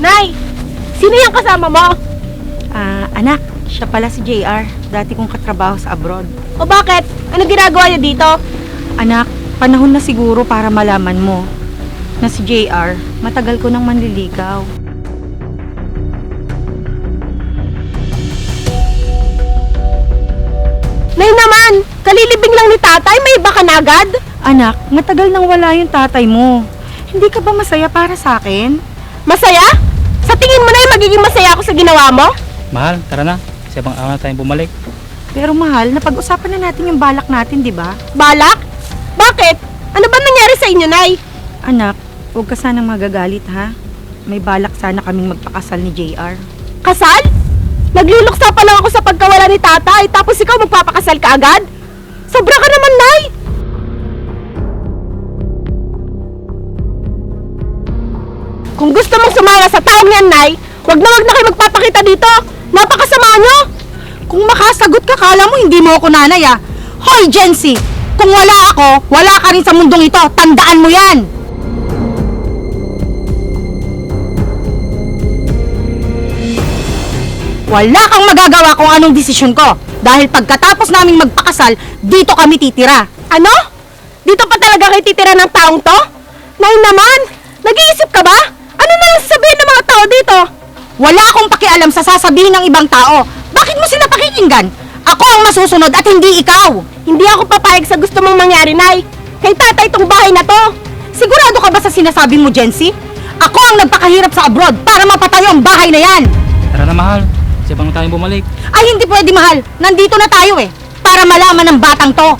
Nay, sino yung kasama mo? Anak, siya pala si JR. Dati kong katrabaho sa abroad. O bakit? Ano ginagawa niya dito? Anak, panahon na siguro para malaman mo na si JR, matagal ko nang manliligaw. Nay naman, kalilibing lang ni tatay, may iba ka na agad? Anak, matagal nang wala yung tatay mo. Hindi ka ba masaya para sa akin? Masaya? Sa tingin mo na magiging masaya ako sa ginawa mo? Mahal, tara na. Sa ibang araw na tayong bumalik. Pero mahal, napag-usapan na natin yung balak natin, di ba? Balak? Bakit? Ano ba nangyari sa inyo, Nay? Anak, huwag ka sanang magagalit ha. May balak sana kaming magpakasal ni JR. Kasal? Nagluluksa pa lang ako sa pagkawala ni tatay, tapos ikaw magpapakasal ka agad? Sobra ka naman, Nay! Kung gusto mong sumama sa taong yan, Nay, wag na kayo magpapakita dito! Napakasama nyo! Kung makasagot ka, kala mo hindi mo ako nanay ah. Hoy, Jency! Kung wala ako, wala ka rin sa mundong ito. Tandaan mo yan! Wala kang magagawa kung anong desisyon ko. Dahil pagkatapos naming magpakasal, dito kami titira. Ano? Dito pa talaga kayo titira ng taong to? Nay naman! Nag-iisip ka ba? Ano na lang sasabihin ng mga tao dito? Wala akong pakialam sa sasabihin ng ibang tao. Bakit mo sila pakikinggan? Ako ang masusunod at hindi ikaw. Hindi ako papayag sa gusto mong mangyari, Nay. Kay tatay itong bahay na to. Sigurado ka ba sa sinasabi mo, Jency? Ako ang nagpakahirap sa abroad para mapatayo ang bahay na yan. Tara na, mahal. Sa ibang tayong bumalik. Ay, hindi pwede, mahal. Nandito na tayo eh. Para malaman ng batang to.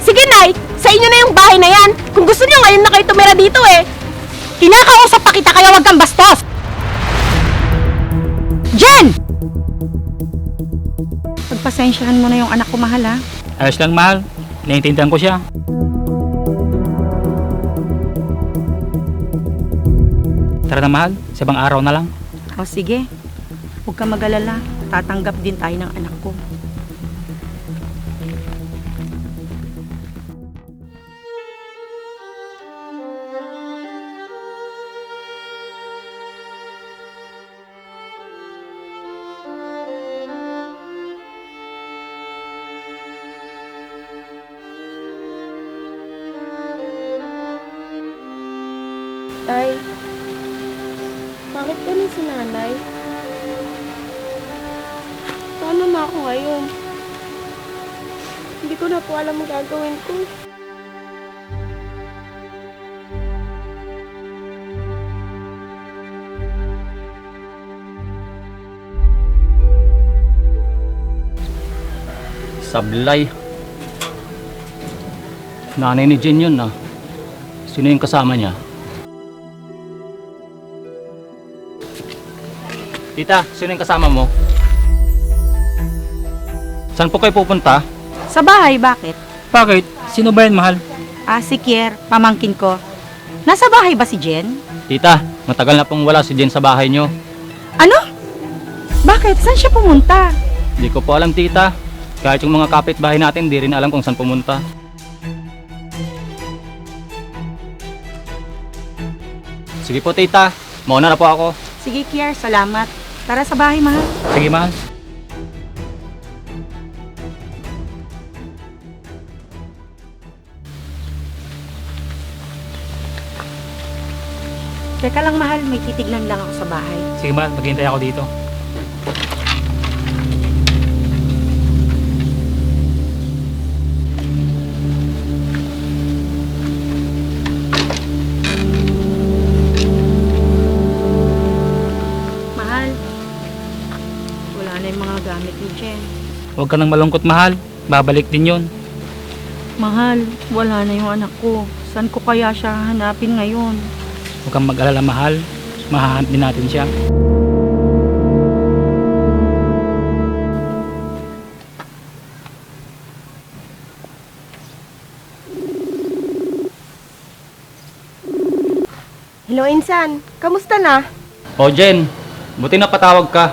Sige, Nay. Sa inyo na yung bahay na yan. Kung gusto niyo, ngayon na kayo tumira dito eh. Kinakausap pa kita kaya wag kang bastos. Jen! Pagpasensyahan mo na yung anak ko, mahal ha. Ayos lang, mahal. Naiintindihan ko siya. Tara na, mahal. Sa ibang araw na lang. O sige, huwag kang mag-alala. Tatanggap din tayo ng anak ko. Tay, bakit ganun si nanay? Paano na ako ngayon? Hindi ko na po alam ang gagawin ko. Sablay. Nanay ni Jen yun, ah. Sino yung kasama niya? Tita, sino yung kasama mo? Saan po kayo pupunta? Sa bahay, bakit? Bakit? Sino ba yan, mahal? Si Kier, pamangkin ko. Nasa bahay ba si Jen? Tita, matagal na pong wala si Jen sa bahay nyo. Ano? Bakit? Saan siya pumunta? Hindi ko po alam, tita. Kahit yung mga kapitbahay natin, di rin alam kung saan pumunta. Sige po, tita. Mauna na po ako. Sige, Kier, salamat. Tara sa bahay, mahal. Sige, mahal. Teka lang, mahal. May titignan lang ako sa bahay. Sige, mahal. Maghihintay ako dito. Mahal, wala na yung mga gamit ni Jen. Huwag ka nang malungkot, mahal. Babalik din yun. Mahal, wala na yung anak ko. Saan ko kaya siya hanapin ngayon? Huwag kang mag-alala, mahal. Mahahanap din natin siya. Hello, Insan. Kamusta na? O, Jen. Buti na patawag ka.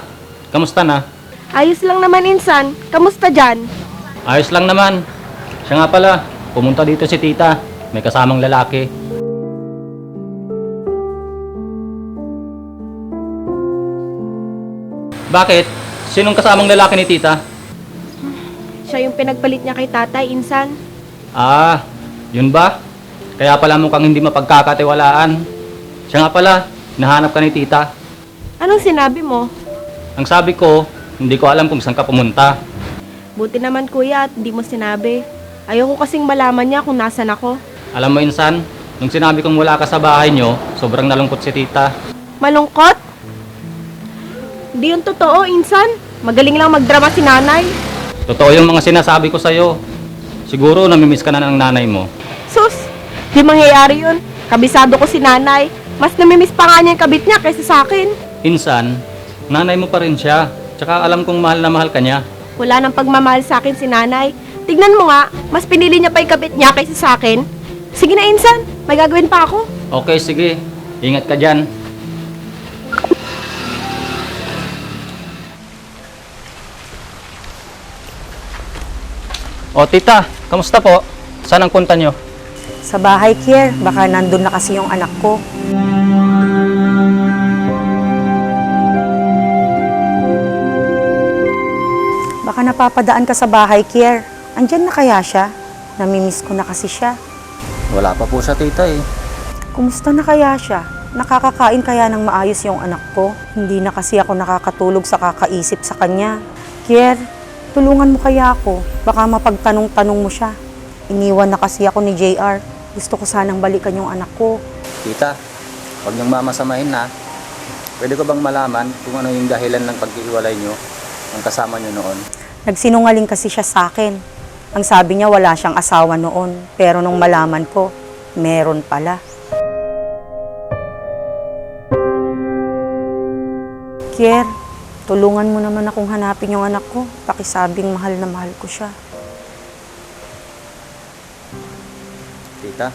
Kamusta na? Ayos lang naman, Insan. Kamusta dyan? Ayos lang naman. Siya nga pala. Pumunta dito si tita. May kasamang lalaki. Bakit? Sinong kasamang lalaki ni tita? Siya yung pinagpalit niya kay tatay, Insan. Ah, yun ba? Kaya pala mukhang hindi mapagkakatiwalaan. Siya nga pala, nahanap ka ni tita. Anong sinabi mo? Ang sabi ko, hindi ko alam kung saan ka pumunta. Buti naman kuya at di mo sinabi. Ayoko kasing malaman niya kung nasan ako. Alam mo, Insan, nung sinabi kong wala ka sa bahay nyo, sobrang nalungkot si tita. Malungkot? Di yung totoo, Insan. Magaling lang magdrama si nanay. Totoo yung mga sinasabi ko sa'yo. Siguro namimiss ka na ng nanay mo. Sus, di mangyayari yun. Kabisado ko si nanay. Mas namimiss pa nga niya yung kabit niya kaysa sa akin. Insan, nanay mo pa rin siya. Tsaka alam kong mahal na mahal ka niya. Wala nang pagmamahal sa akin si nanay. Tignan mo nga, mas pinili niya pa yung kabit niya kaysa sa akin. Sige na, Insan. May gagawin pa ako. Okay, sige. Ingat ka dyan. O tita, kamusta po? Saan ang punta nyo? Sa bahay, Kier. Baka nandun na kasi yung anak ko. Baka napapadaan ka sa bahay, Kier. Andyan na kaya siya? Namimiss ko na kasi siya. Wala pa po siya tita eh. Kumusta na kaya siya? Nakakakain kaya ng maayos yung anak ko? Hindi na kasi ako nakakatulog sa kakaisip sa kanya. Kier, tulungan mo kaya ako. Baka mapagtanong-tanong mo siya. Iniwan na kasi ako ni JR. Gusto ko sanang balikan yung anak ko. Tita, huwag niyong mamasamahin na. Pwede ko bang malaman kung ano yung dahilan ng paghihiwalay niyo ng kasama niyo noon? Nagsinungaling kasi siya sa akin. Ang sabi niya wala siyang asawa noon. Pero nung malaman ko, meron pala. Kier, tulungan mo naman akong hanapin yung anak ko. Pakisabing mahal na mahal ko siya. Tita,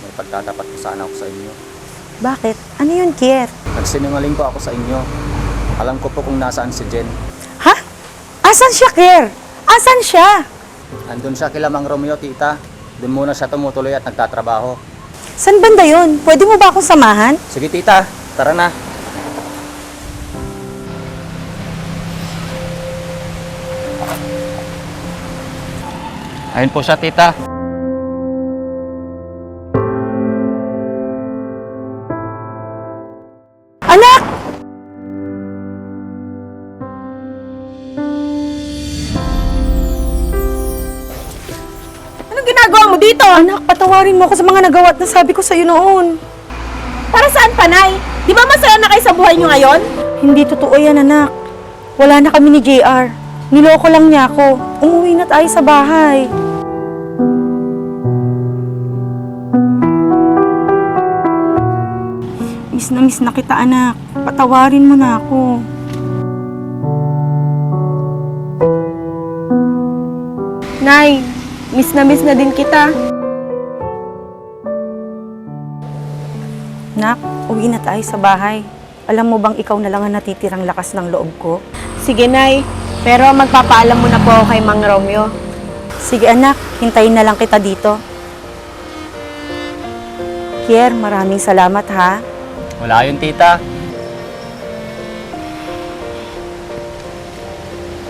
may pagtatapat ko sana ako sa inyo. Bakit? Ano yun, Kier? Nagsinungaling po ako sa inyo. Alam ko po kung nasaan si Jen. Ha? Asan siya, Kier? Asan siya? Andun siya kila Mang Romeo, tita. Doon muna siya tumutuloy at nagtatrabaho. San banda yun? Pwede mo ba akong samahan? Sige tita, tara na. Ayun po siya, tita. Anak! Anong ginagawa mo dito? Anak, patawarin mo ako sa mga nagawa at nasabi ko sa'yo noon. Para saan, Panay? Di ba masaya na kayo sa buhay niyo ngayon? Hindi totoo yan, anak. Wala na kami ni JR. Niloko lang niya ako. Umuwi na tayo sa bahay. Miss na kita, anak. Patawarin mo na ako. Nay, miss na din kita. Nak, uwi na tayo sa bahay. Alam mo bang ikaw na lang ang natitirang lakas ng loob ko? Sige, Nay. Pero magpapaalam muna po ako kay Mang Romeo. Sige anak, hintayin na lang kita dito. Kier, maraming salamat ha. Wala yun, tita.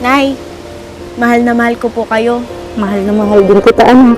Nay, mahal na mahal ko po kayo. Mahal na mahal din kita anak.